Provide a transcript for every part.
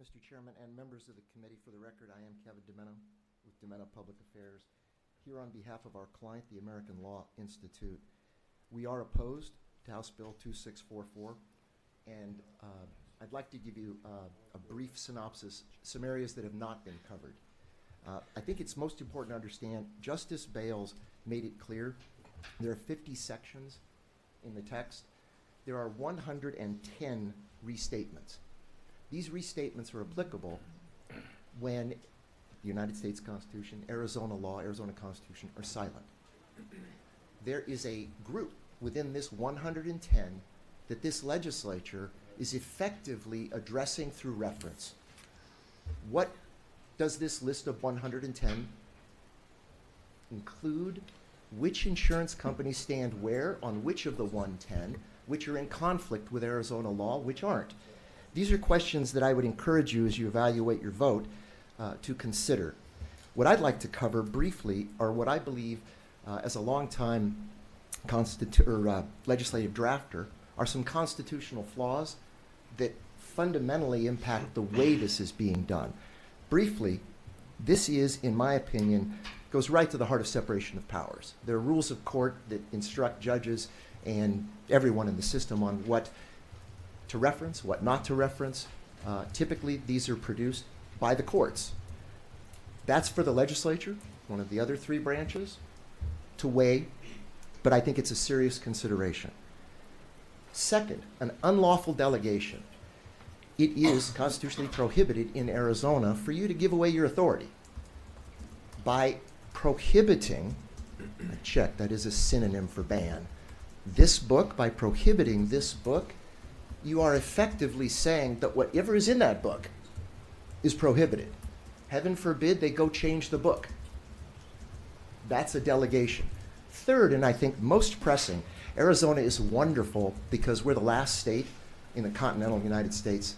Mr. Chairman and members of the committee. For the record, I am Kevin DeMenna with DeMenna Public Affairs. Here on behalf of our client, the American Law Institute, we are opposed to House Bill 2644, and I'd like to give you a brief synopsis, some areas that have not been covered. I think it's most important to understand Justice Bales made it clear there are 50 sections in the text. There are 110 restatements. These restatements are applicable when the United States Constitution, Arizona law, Arizona Constitution are silent. There is a group within this 110 that this legislature is effectively addressing through reference. What does this list of 110 include? Which insurance companies stand where on which of the 110, which are in conflict with Arizona law, which aren't? These are questions that I would encourage you as you evaluate your vote to consider. What I'd like to cover briefly are what I believe, as a longtime legislative drafter, are some constitutional flaws that fundamentally impact the way this is being done. Briefly, this is, in my opinion, goes right to the heart of separation of powers. There are rules of court that instruct judges and everyone in the system on what to reference, what not to reference. Typically, these are produced by the courts. That's for the legislature, one of the other three branches, to weigh, but I think it's a serious consideration. Second, an unlawful delegation. It is constitutionally prohibited in Arizona for you to give away your authority. By prohibiting, check, that is a synonym for ban. This book, by prohibiting this book, you are effectively saying that whatever is in that book is prohibited. Heaven forbid they go change the book. That's a delegation. Third, and I think most pressing, Arizona is wonderful because we're the last state in the continental United States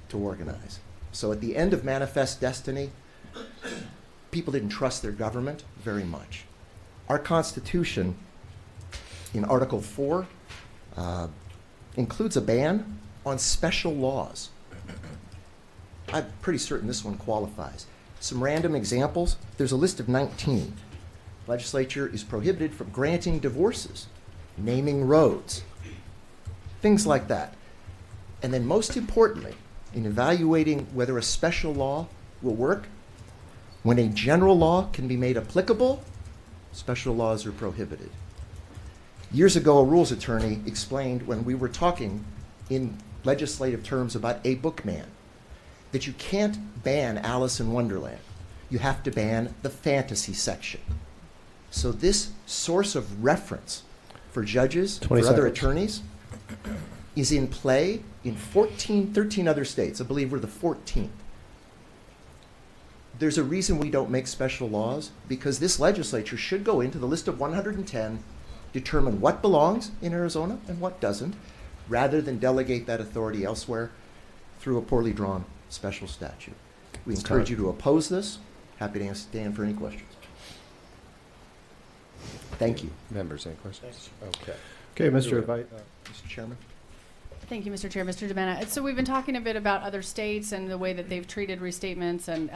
to organize. So at the end of Manifest Destiny, people didn't trust their government very much. Our Constitution, in Article 4, includes a ban on special laws. I'm pretty certain this one qualifies. Some random examples. There's a list of 19. Legislature is prohibited from granting divorces, naming roads, things like that. And then most importantly, in evaluating whether a special law will work, when a general law can be made applicable, special laws are prohibited. Years ago, a rules attorney explained when we were talking in legislative terms about a bookman that you can't ban Alice in Wonderland. You have to ban the fantasy section. So this source of reference for judges, for other attorneys, is in play in 13 other states. I believe we're the 14th. There's a reason we don't make special laws, because this legislature should go into the list of 110, determine what belongs in Arizona and what doesn't, rather than delegate that authority elsewhere through a poorly drawn special statute. We encourage you to oppose this. Happy to stand for any questions. Thank you. Members, any questions? Okay. Okay, Mr. Chairman. Thank you, Mr. Chair. Mr. DeMenna, so we've been talking a bit about other states and the way that they've treated restatements, and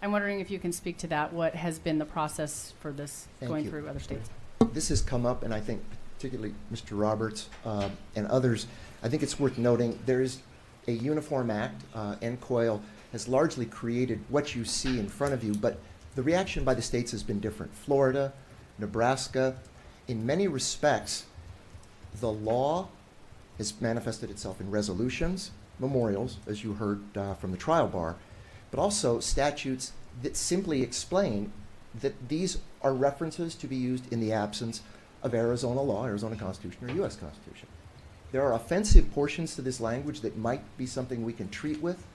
I'm wondering if you can speak to that. What has been the process for this going through other states? This has come up, and I think particularly Mr. Roberts and others, I think it's worth noting there is a uniform act. NCOIL has largely created what you see in front of you, but the reaction by the states has been different. Florida, Nebraska, in many respects, the law has manifested itself in resolutions, memorials, as you heard from the trial bar, but also statutes that simply explain that these are references to be used in the absence of Arizona law, Arizona Constitution, or U.S. Constitution. There are offensive portions to this language that might be something we can treat with,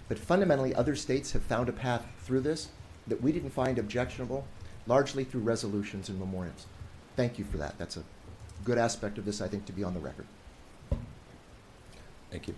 but fundamentally other states have found a path through this that we didn't find objectionable, largely through resolutions and memorials. Thank you for that. That's a good aspect of this, I think, to be on the record. Thank you.